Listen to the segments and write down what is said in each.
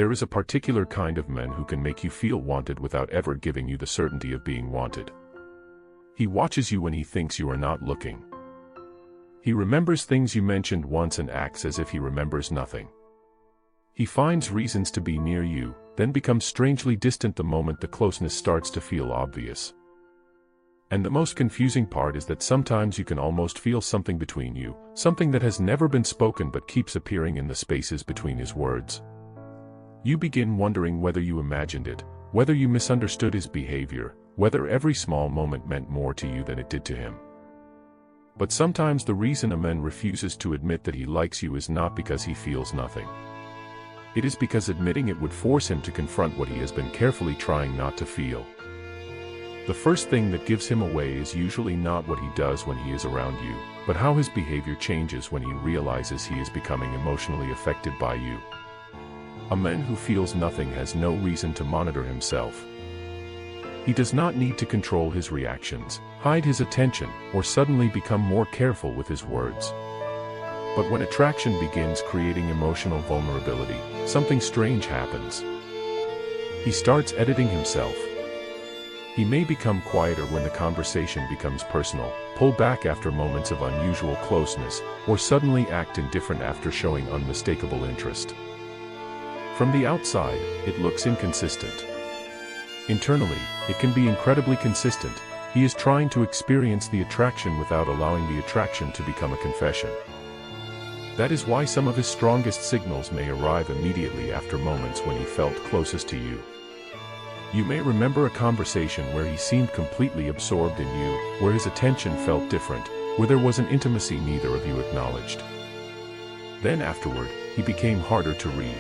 There is a particular kind of man who can make you feel wanted without ever giving you the certainty of being wanted. He watches you when he thinks you are not looking. He remembers things you mentioned once and acts as if he remembers nothing. He finds reasons to be near you, then becomes strangely distant the moment the closeness starts to feel obvious. And the most confusing part is that sometimes you can almost feel something between you, something that has never been spoken but keeps appearing in the spaces between his words. You begin wondering whether you imagined it, whether you misunderstood his behavior, whether every small moment meant more to you than it did to him. But sometimes the reason a man refuses to admit that he likes you is not because he feels nothing. It is because admitting it would force him to confront what he has been carefully trying not to feel. The first thing that gives him away is usually not what he does when he is around you, but how his behavior changes when he realizes he is becoming emotionally affected by you. A man who feels nothing has no reason to monitor himself. He does not need to control his reactions, hide his attention, or suddenly become more careful with his words. But when attraction begins creating emotional vulnerability, something strange happens. He starts editing himself. He may become quieter when the conversation becomes personal, pull back after moments of unusual closeness, or suddenly act indifferent after showing unmistakable interest. From the outside, it looks inconsistent. Internally, it can be incredibly consistent. He is trying to experience the attraction without allowing the attraction to become a confession. That is why some of his strongest signals may arrive immediately after moments when he felt closest to you. You may remember a conversation where he seemed completely absorbed in you, where his attention felt different, where there was an intimacy neither of you acknowledged. Then afterward, he became harder to read.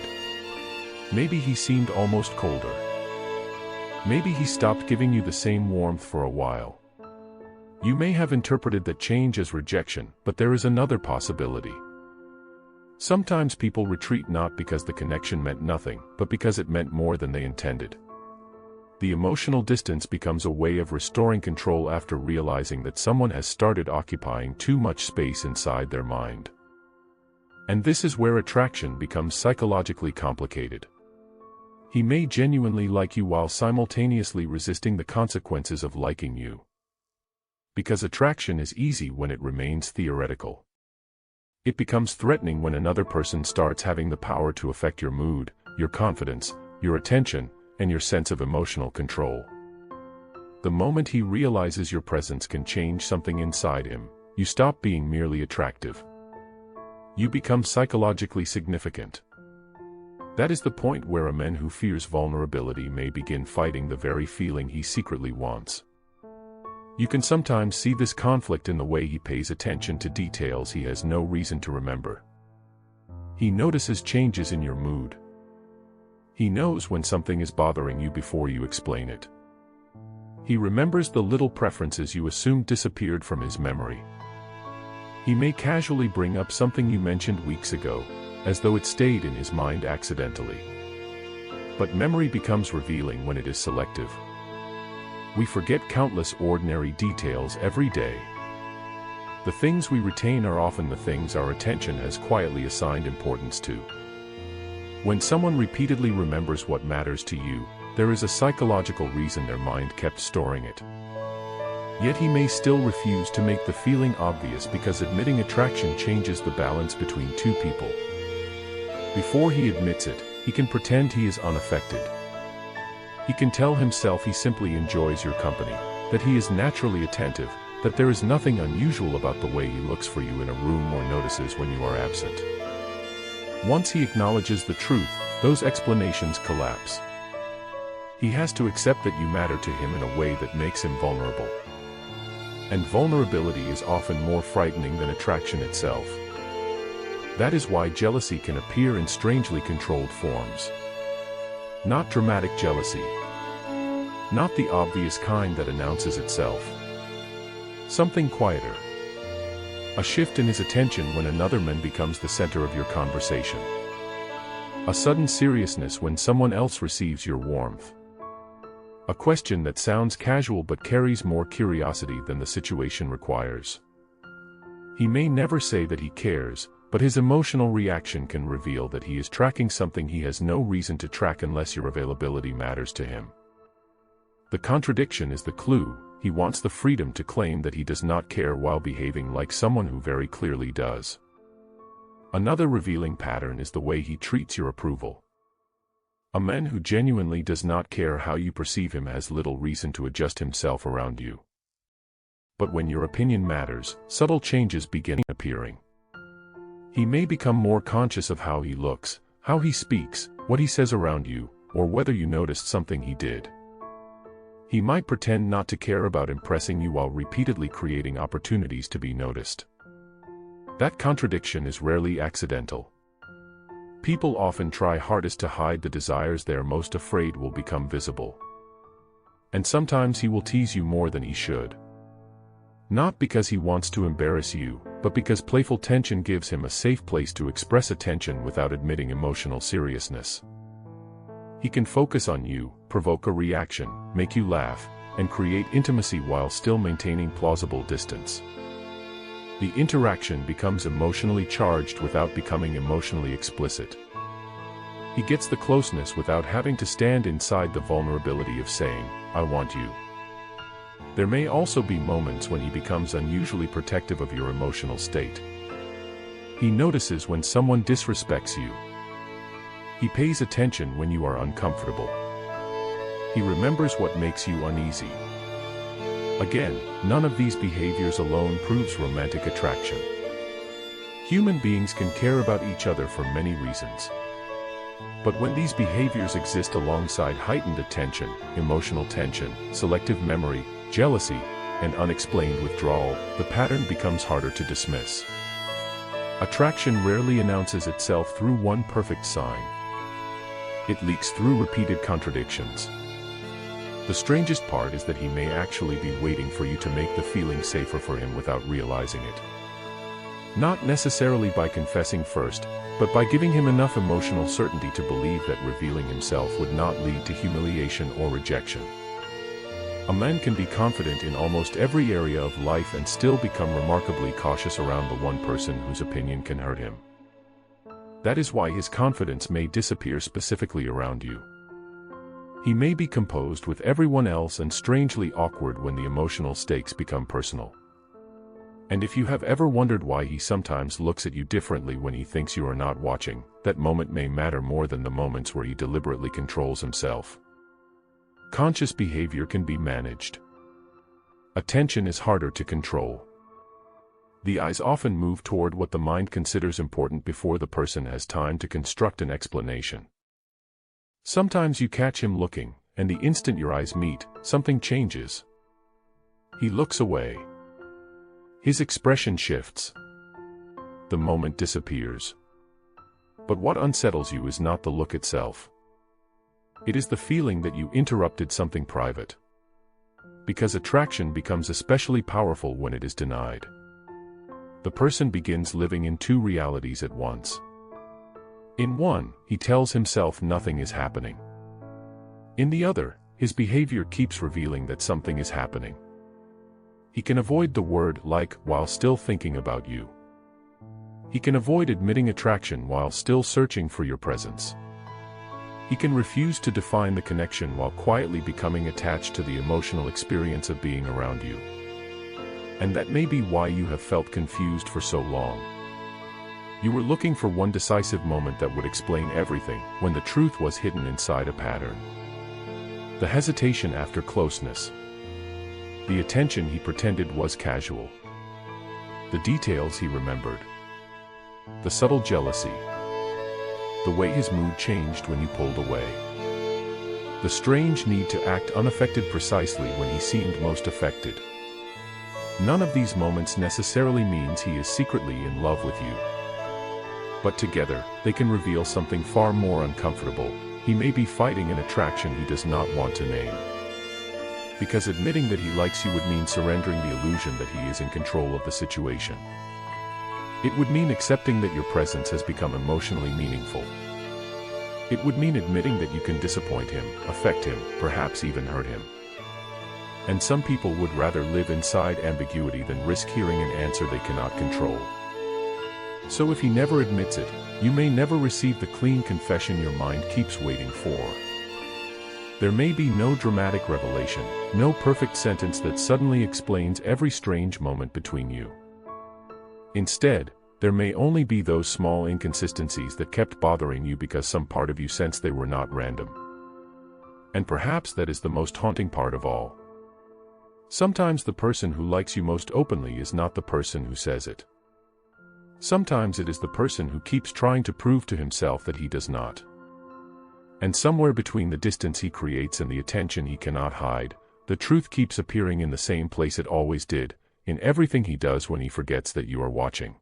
Maybe he seemed almost colder. Maybe he stopped giving you the same warmth for a while. You may have interpreted that change as rejection, but there is another possibility. Sometimes people retreat not because the connection meant nothing, but because it meant more than they intended. The emotional distance becomes a way of restoring control after realizing that someone has started occupying too much space inside their mind. And this is where attraction becomes psychologically complicated. He may genuinely like you while simultaneously resisting the consequences of liking you. Because attraction is easy when it remains theoretical. It becomes threatening when another person starts having the power to affect your mood, your confidence, your attention, and your sense of emotional control. The moment he realizes your presence can change something inside him, you stop being merely attractive. You become psychologically significant. That is the point where a man who fears vulnerability may begin fighting the very feeling he secretly wants. You can sometimes see this conflict in the way he pays attention to details he has no reason to remember. He notices changes in your mood. He knows when something is bothering you before you explain it. He remembers the little preferences you assumed disappeared from his memory. He may casually bring up something you mentioned weeks ago, as though it stayed in his mind accidentally. But memory becomes revealing when it is selective. We forget countless ordinary details every day. The things we retain are often the things our attention has quietly assigned importance to. When someone repeatedly remembers what matters to you, there is a psychological reason their mind kept storing it. Yet he may still refuse to make the feeling obvious because admitting attraction changes the balance between two people. Before he admits it, he can pretend he is unaffected. He can tell himself he simply enjoys your company, that he is naturally attentive, that there is nothing unusual about the way he looks for you in a room or notices when you are absent. Once he acknowledges the truth, those explanations collapse. He has to accept that you matter to him in a way that makes him vulnerable. And vulnerability is often more frightening than attraction itself. That is why jealousy can appear in strangely controlled forms. Not dramatic jealousy. Not the obvious kind that announces itself. Something quieter. A shift in his attention when another man becomes the center of your conversation. A sudden seriousness when someone else receives your warmth. A question that sounds casual but carries more curiosity than the situation requires. He may never say that he cares, But his emotional reaction can reveal that he is tracking something he has no reason to track unless your availability matters to him. The contradiction is the clue. He wants the freedom to claim that he does not care while behaving like someone who very clearly does. Another revealing pattern is the way he treats your approval. A man who genuinely does not care how you perceive him has little reason to adjust himself around you. But when your opinion matters, subtle changes begin appearing. He may become more conscious of how he looks, how he speaks, what he says around you, or whether you noticed something he did. He might pretend not to care about impressing you while repeatedly creating opportunities to be noticed. That contradiction is rarely accidental. People often try hardest to hide the desires they are most afraid will become visible. And sometimes he will tease you more than he should. Not because he wants to embarrass you, but because playful tension gives him a safe place to express attention without admitting emotional seriousness. He can focus on you, provoke a reaction, make you laugh, and create intimacy while still maintaining plausible distance. The interaction becomes emotionally charged without becoming emotionally explicit. He gets the closeness without having to stand inside the vulnerability of saying, "I want you." There may also be moments when he becomes unusually protective of your emotional state. He notices when someone disrespects you. He pays attention when you are uncomfortable. He remembers what makes you uneasy. Again, none of these behaviors alone proves romantic attraction. Human beings can care about each other for many reasons. But when these behaviors exist alongside heightened attention, emotional tension, selective memory, jealousy, and unexplained withdrawal, the pattern becomes harder to dismiss. Attraction rarely announces itself through one perfect sign. It leaks through repeated contradictions. The strangest part is that he may actually be waiting for you to make the feeling safer for him without realizing it. Not necessarily by confessing first, but by giving him enough emotional certainty to believe that revealing himself would not lead to humiliation or rejection. A man can be confident in almost every area of life and still become remarkably cautious around the one person whose opinion can hurt him. That is why his confidence may disappear specifically around you. He may be composed with everyone else and strangely awkward when the emotional stakes become personal. And if you have ever wondered why he sometimes looks at you differently when he thinks you are not watching, that moment may matter more than the moments where he deliberately controls himself. Conscious behavior can be managed. Attention is harder to control. The eyes often move toward what the mind considers important before the person has time to construct an explanation. Sometimes you catch him looking, and the instant your eyes meet, something changes. He looks away. His expression shifts. The moment disappears. But what unsettles you is not the look itself. It is the feeling that you interrupted something private. Because attraction becomes especially powerful when it is denied. The person begins living in two realities at once. In one, he tells himself nothing is happening. In the other, his behavior keeps revealing that something is happening. He can avoid the word "like" while still thinking about you. He can avoid admitting attraction while still searching for your presence. He can refuse to define the connection while quietly becoming attached to the emotional experience of being around you. And that may be why you have felt confused for so long. You were looking for one decisive moment that would explain everything, when the truth was hidden inside a pattern. The hesitation after closeness. The attention he pretended was casual. The details he remembered. The subtle jealousy. The way his mood changed when you pulled away. The strange need to act unaffected precisely when he seemed most affected. None of these moments necessarily means he is secretly in love with you. But together, they can reveal something far more uncomfortable. He may be fighting an attraction he does not want to name. Because admitting that he likes you would mean surrendering the illusion that he is in control of the situation. It would mean accepting that your presence has become emotionally meaningful. It would mean admitting that you can disappoint him, affect him, perhaps even hurt him. And some people would rather live inside ambiguity than risk hearing an answer they cannot control. So if he never admits it, you may never receive the clean confession your mind keeps waiting for. There may be no dramatic revelation, no perfect sentence that suddenly explains every strange moment between you. Instead, there may only be those small inconsistencies that kept bothering you because some part of you sensed they were not random. And perhaps that is the most haunting part of all. Sometimes the person who likes you most openly is not the person who says it. Sometimes it is the person who keeps trying to prove to himself that he does not. And somewhere between the distance he creates and the attention he cannot hide, the truth keeps appearing in the same place it always did, in everything he does when he forgets that you are watching.